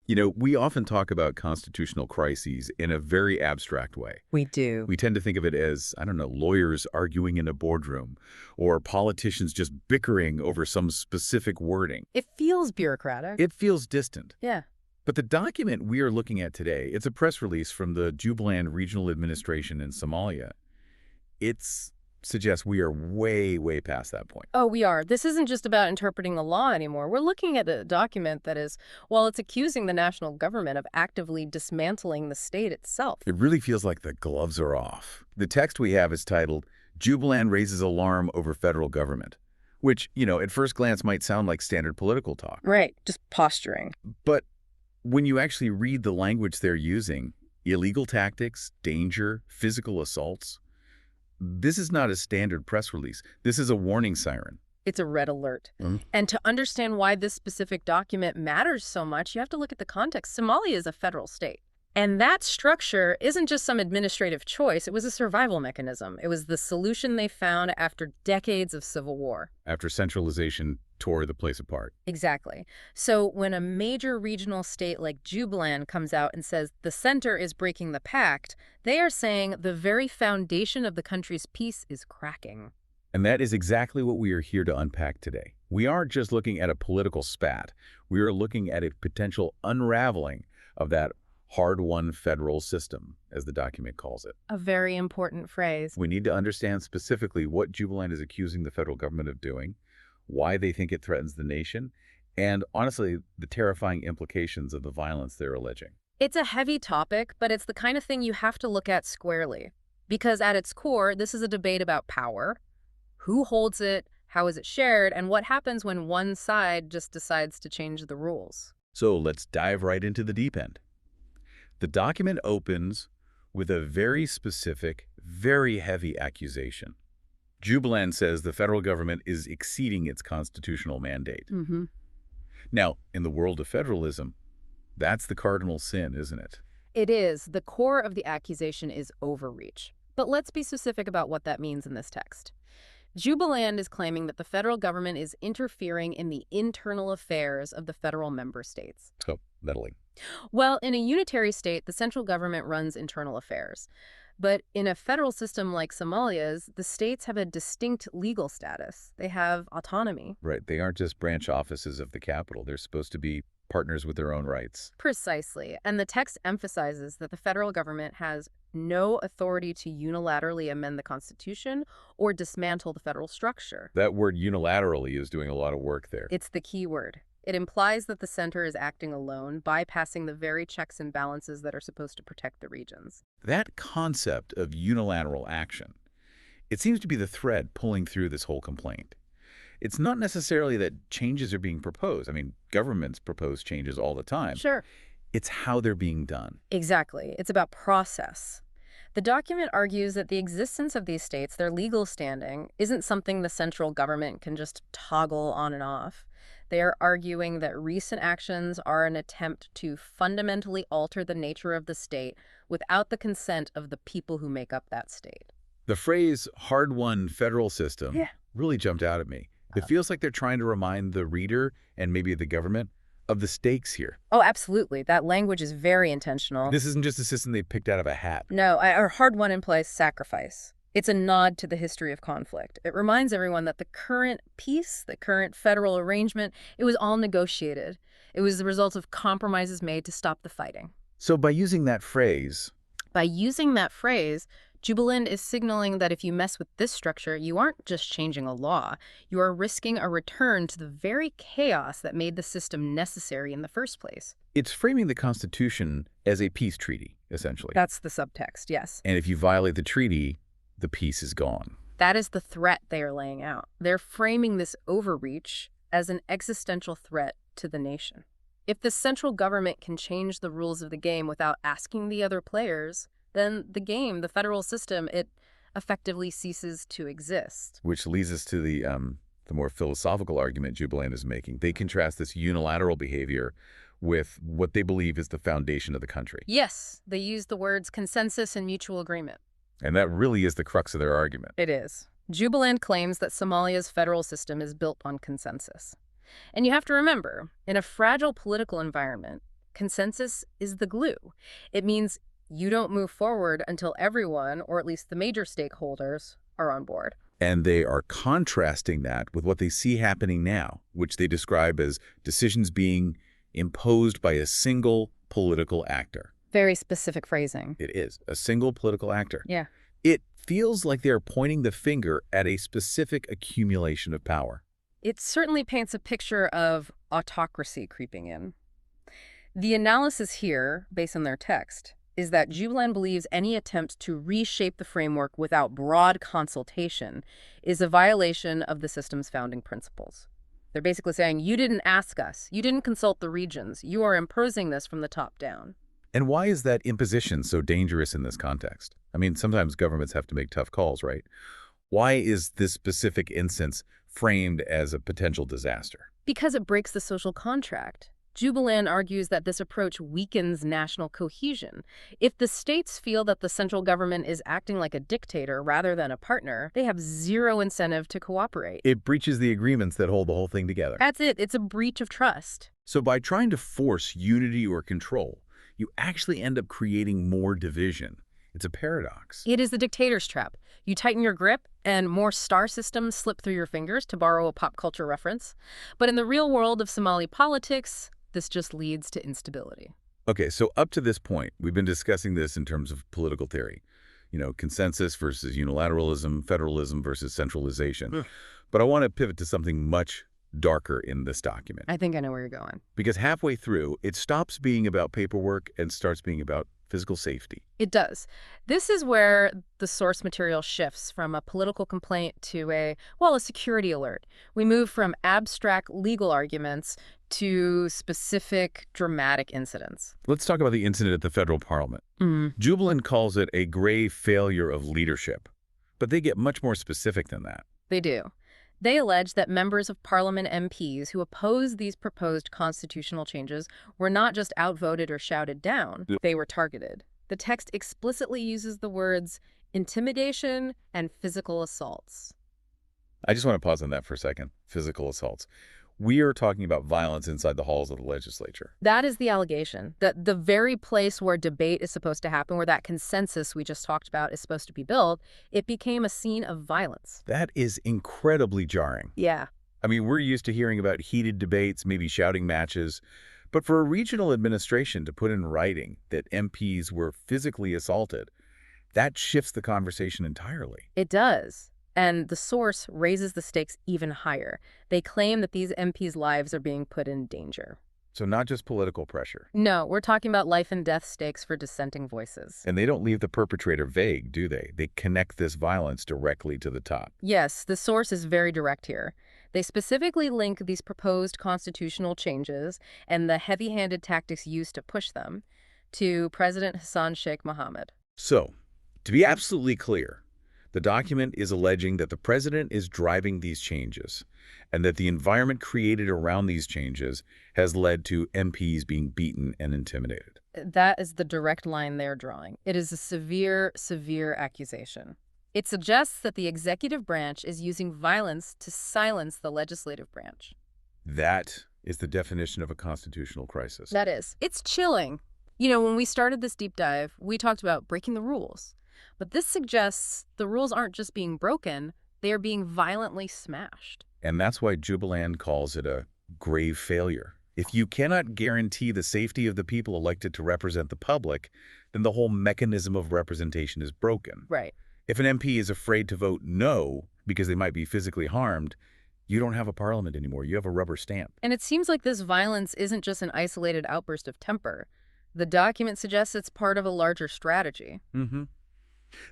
You know, we often talk about constitutional crises in a very abstract way. We do. We tend to think of it as, I don't know, lawyers arguing in a boardroom or politicians just bickering over some specific wording. It feels bureaucratic. It feels distant. Yeah. But the document we are looking at today, it's a press release from the Jubaland Regional Administration in Somalia. It suggests we are way, way past that point. Oh, we are. This isn't just about interpreting the law anymore. We're looking at a document that is, well, it's accusing the national government of actively dismantling the state itself. It really feels like the gloves are off. The text we have is titled, Jubaland Raises Alarm Over Federal Government, which, at first glance might sound like standard political talk. Right. Just posturing. But when you actually read the language they're using, illegal tactics, danger, physical assaults, this is not a standard press release. This is a warning siren. It's a red alert. And to understand why this specific document matters so much, you have to look at the context. Somalia is a federal state. And that structure isn't just some administrative choice. It was a survival mechanism. It was the solution they found after decades of civil war. After centralization tore the place apart. Exactly. So when a major regional state like Jubaland comes out and says the center is breaking the pact, they are saying the very foundation of the country's peace is cracking. And that is exactly what we are here to unpack today. We aren't just looking at a political spat. We are looking at a potential unraveling of that hard-won federal system, as the document calls it. A very important phrase. We need to understand specifically what Jubaland is accusing the federal government of doing, why they think it threatens the nation, and honestly, the terrifying implications of the violence they're alleging. It's a heavy topic, but it's the kind of thing you have to look at squarely. Because at its core, this is a debate about power. Who holds it? How is it shared? And what happens when one side just decides to change the rules? So let's dive right into the deep end. The document opens with a very specific, very heavy accusation. Jubaland says the federal government is exceeding its constitutional mandate. Now, in the world of federalism, that's the cardinal sin, isn't it? It is. The core of the accusation is overreach. But let's be specific about what that means in this text. Jubaland is claiming that the federal government is interfering in the internal affairs of the federal member states. So, meddling. Well, in a unitary state, the central government runs internal affairs. But in a federal system like Somalia's, the states have a distinct legal status. They have autonomy. Right. They aren't just branch offices of the capital. They're supposed to be partners with their own rights. Precisely. And the text emphasizes that the federal government has no authority to unilaterally amend the Constitution or dismantle the federal structure. That word unilaterally is doing a lot of work there. It's the key word. It implies that the center is acting alone, bypassing the very checks and balances that are supposed to protect the regions. That concept of unilateral action, it seems to be the thread pulling through this whole complaint. It's not necessarily that changes are being proposed. I mean, governments propose changes all the time. Sure. It's how they're being done. Exactly. It's about process. The document argues that the existence of these states, their legal standing, isn't something the central government can just toggle on and off. They are arguing that recent actions are an attempt to fundamentally alter the nature of the state without the consent of the people who make up that state. The phrase hard-won federal system really jumped out at me. It feels like they're trying to remind the reader, and maybe the government, of the stakes here. Oh, absolutely. That language is very intentional. This isn't just a system they picked out of a hat. No, our hard-won implies sacrifice. It's a nod to the history of conflict. It reminds everyone that the current peace, the current federal arrangement, it was all negotiated. It was the result of compromises made to stop the fighting. So by using that phrase, Jubaland is signaling that if you mess with this structure, you aren't just changing a law. You are risking a return to the very chaos that made the system necessary in the first place. it's framing the Constitution as a peace treaty, essentially. That's the subtext, yes. And if you violate the treaty, the peace is gone. That is the threat they are laying out. They're framing this overreach as an existential threat to the nation. If the central government can change the rules of the game without asking the other players, then the game, the federal system, it effectively ceases to exist. Which leads us to the more philosophical argument Jubaland is making. They contrast this unilateral behavior with what they believe is the foundation of the country. Yes, they use the words consensus and mutual agreement. And that really is the crux of their argument. It is. Jubaland claims that Somalia's federal system is built on consensus. And you have to remember, in a fragile political environment, Consensus is the glue. It means you don't move forward until everyone, or at least the major stakeholders, are on board. And they are contrasting that with what they see happening now, which they describe as decisions being imposed by a single political actor. Very specific phrasing. It is a single political actor. Yeah. It feels like they're pointing the finger at a specific accumulation of power. It certainly paints a picture of autocracy creeping in. The analysis here, based on their text, is that Jubaland believes any attempt to reshape the framework without broad consultation is a violation of the system's founding principles. They're basically saying, you didn't ask us, you didn't consult the regions, you are imposing this from the top down. And why is that imposition so dangerous in this context? I mean, sometimes governments have to make tough calls, right? Why is this specific instance framed as a potential disaster? Because it breaks the social contract. Jubaland argues that this approach weakens national cohesion. If the states feel that the central government is acting like a dictator rather than a partner, they have zero incentive to cooperate. It breaches the agreements that hold the whole thing together. That's it. It's a breach of trust. So by trying to force unity or control, you actually end up creating more division. It's a paradox. It is the dictator's trap. You tighten your grip, and more star systems slip through your fingers, to borrow a pop culture reference. But in the real world of Somali politics, this just leads to instability. Okay, so up to this point, we've been discussing this in terms of political theory. You know, consensus versus unilateralism, federalism versus centralization. But I want to pivot to something much darker in this document. I think I know where you're going. Because halfway through, it stops being about paperwork and starts being about physical safety. It does. This is where the source material shifts from a political complaint to a security alert. We move from abstract legal arguments to specific dramatic incidents. Let's talk about the incident at the federal parliament. Jubaland calls it a grave failure of leadership, but they get much more specific than that. They do. They allege that members of parliament MPs who oppose these proposed constitutional changes were not just outvoted or shouted down, they were targeted. The text explicitly uses the words intimidation and physical assaults. I just want to pause on that for a second. Physical assaults. We are talking about violence inside the halls of the legislature. That is the allegation, that the very place where debate is supposed to happen, where that consensus we just talked about is supposed to be built, it became a scene of violence. That is incredibly jarring. Yeah. I mean, we're used to hearing about heated debates, maybe shouting matches, but for a regional administration to put in writing that MPs were physically assaulted, that shifts the conversation entirely. It does. And the source raises the stakes even higher. They claim that these MPs' lives are being put in danger. So not just political pressure. No, we're talking about life and death stakes for dissenting voices. And they don't leave the perpetrator vague, do they? They connect this violence directly to the top. Yes, the source is very direct here. They specifically link these proposed constitutional changes and the heavy-handed tactics used to push them to President Hassan Sheikh Mohammed. So, to be absolutely clear, the document is alleging that the president is driving these changes and that the environment created around these changes has led to MPs being beaten and intimidated. That is the direct line they're drawing. It is a severe, severe accusation. It suggests that the executive branch is using violence to silence the legislative branch. That is the definition of a constitutional crisis. That is. It's chilling. You know, when we started this deep dive, we talked about breaking the rules. But this suggests the rules aren't just being broken, they are being violently smashed. And that's why Jubaland calls it a grave failure. If you cannot guarantee the safety of the people elected to represent the public, then the whole mechanism of representation is broken. Right. If an MP is afraid to vote no because they might be physically harmed, you don't have a parliament anymore. You have a rubber stamp. And it seems like this violence isn't just an isolated outburst of temper. The document suggests it's part of a larger strategy.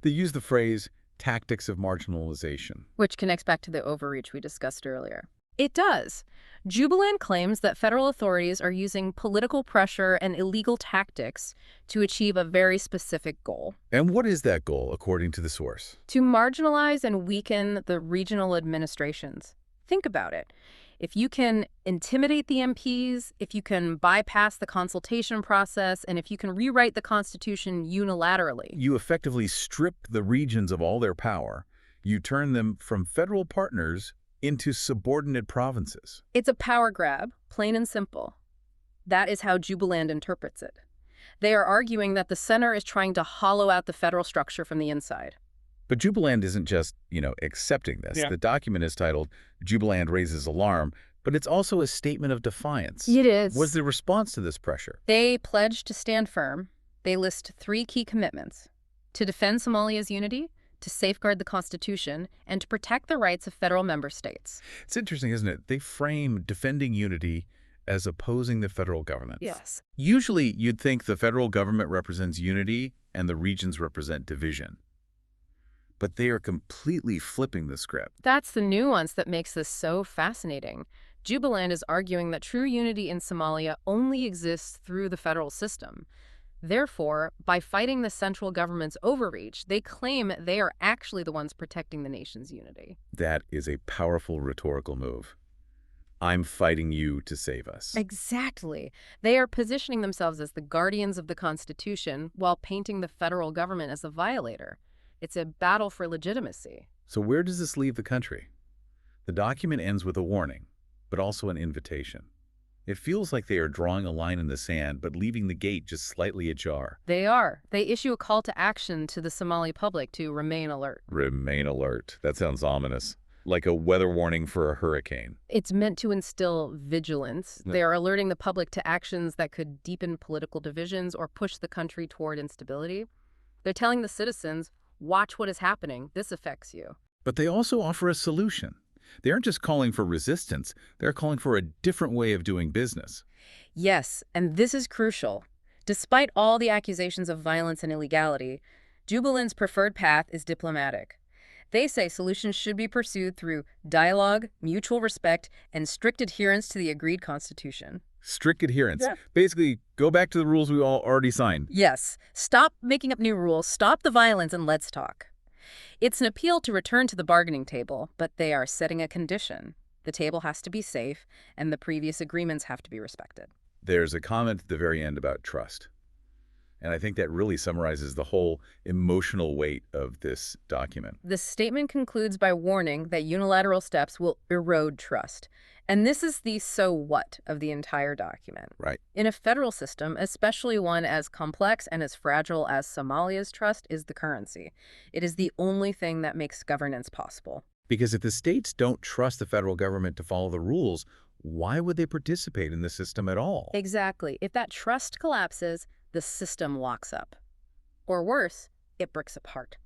They use the phrase tactics of marginalization. Which connects back to the overreach we discussed earlier. It does. Jubaland claims that federal authorities are using political pressure and illegal tactics to achieve a very specific goal. And what is that goal, according to the source? To marginalize and weaken the regional administrations. Think about it. If you can intimidate the MPs, if you can bypass the consultation process, and if you can rewrite the Constitution unilaterally. You effectively strip the regions of all their power. You turn them from federal partners into subordinate provinces. It's a power grab, plain and simple. That is how Jubaland interprets it. They are arguing that the center is trying to hollow out the federal structure from the inside. But Jubaland isn't just, accepting this. Yeah. The document is titled Jubaland Raises Alarm, but it's also a statement of defiance. It is. What's the response to this pressure? They pledge to stand firm. They list 3 key commitments: to defend Somalia's unity, to safeguard the Constitution, and to protect the rights of federal member states. It's interesting, isn't it? They frame defending unity as opposing the federal government. Yes. Usually, you'd think the federal government represents unity and the regions represent division. But they are completely flipping the script. That's the nuance that makes this so fascinating. Jubaland is arguing that true unity in Somalia only exists through the federal system. Therefore, by fighting the central government's overreach, they claim they are actually the ones protecting the nation's unity. That is a powerful rhetorical move. I'm fighting you to save us. Exactly. They are positioning themselves as the guardians of the Constitution while painting the federal government as a violator. It's a battle for legitimacy. So where does this leave the country? The document ends with a warning, but also an invitation. It feels like they are drawing a line in the sand, but leaving the gate just slightly ajar. They are. They issue a call to action to the Somali public to remain alert. Remain alert. That sounds ominous. Like a weather warning for a hurricane. It's meant to instill vigilance. Yeah. They are alerting the public to actions that could deepen political divisions or push the country toward instability. They're telling the citizens, watch what is happening. This affects you. But they also offer a solution. They aren't just calling for resistance, they're calling for a different way of doing business. Yes, and this is crucial. Despite all the accusations of violence and illegality, Jubaland's preferred path is diplomatic. They say solutions should be pursued through dialogue, mutual respect, and strict adherence to the agreed constitution. Strict adherence. Yeah. Basically, go back to the rules we all already signed. Yes, stop making up new rules, stop the violence, and let's talk. It's an appeal to return to the bargaining table, but they are setting a condition. The table has to be safe, and the previous agreements have to be respected. There's a comment at the very end about trust. And I think that really summarizes the whole emotional weight of this document. The statement concludes by warning that unilateral steps will erode trust. And this is the so what of the entire document. Right. In a federal system, especially one as complex and as fragile as Somalia's, trust is the currency. It is the only thing that makes governance possible. Because if the states don't trust the federal government to follow the rules, why would they participate in the system at all? Exactly. If that trust collapses, the system locks up. Or worse, it breaks apart.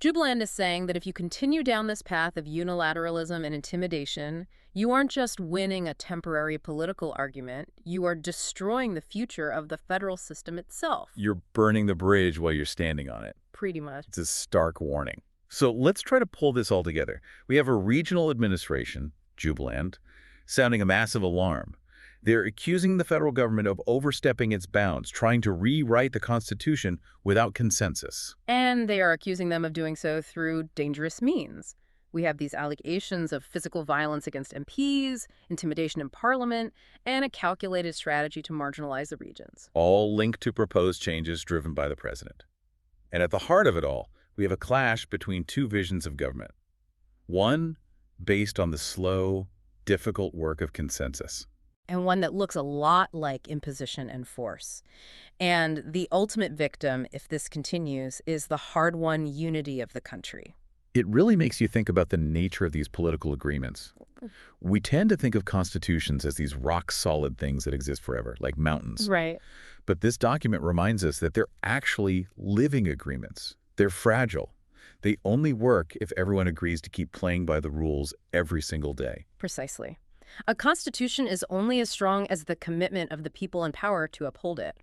Jubaland is saying that if you continue down this path of unilateralism and intimidation, you aren't just winning a temporary political argument, you are destroying the future of the federal system itself. You're burning the bridge while you're standing on it. Pretty much. It's a stark warning. So let's try to pull this all together. We have a regional administration, Jubaland, sounding a massive alarm. They're accusing the federal government of overstepping its bounds, trying to rewrite the Constitution without consensus. And they are accusing them of doing so through dangerous means. We have these allegations of physical violence against MPs, intimidation in Parliament, and a calculated strategy to marginalize the regions. All linked to proposed changes driven by the president. And at the heart of it all, we have a clash between two visions of government. One based on the slow, difficult work of consensus. And one that looks a lot like imposition and force. And the ultimate victim, if this continues, is the hard-won unity of the country. It really makes you think about the nature of these political agreements. We tend to think of constitutions as these rock-solid things that exist forever, like mountains. Right. But this document reminds us that they're actually living agreements. They're fragile. They only work if everyone agrees to keep playing by the rules every single day. Precisely. A constitution is only as strong as the commitment of the people in power to uphold it.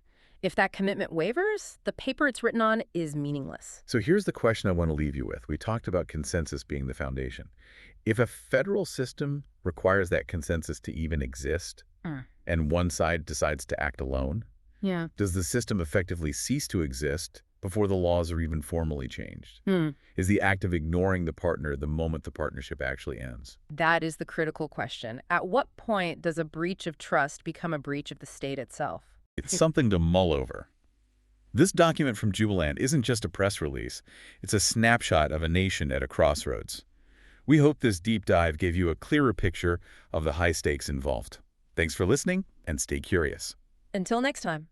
If that commitment wavers, the paper it's written on is meaningless. So here's the question I want to leave you with. We talked about consensus being the foundation. If a federal system requires that consensus to even exist, and one side decides to act alone, does the system effectively cease to exist before the laws are even formally changed? Is the act of ignoring the partner the moment the partnership actually ends? That is the critical question. At what point does a breach of trust become a breach of the state itself? It's something to mull over. This document from Jubaland isn't just a press release. It's a snapshot of a nation at a crossroads. We hope this deep dive gave you a clearer picture of the high stakes involved. Thanks for listening, and stay curious. Until next time.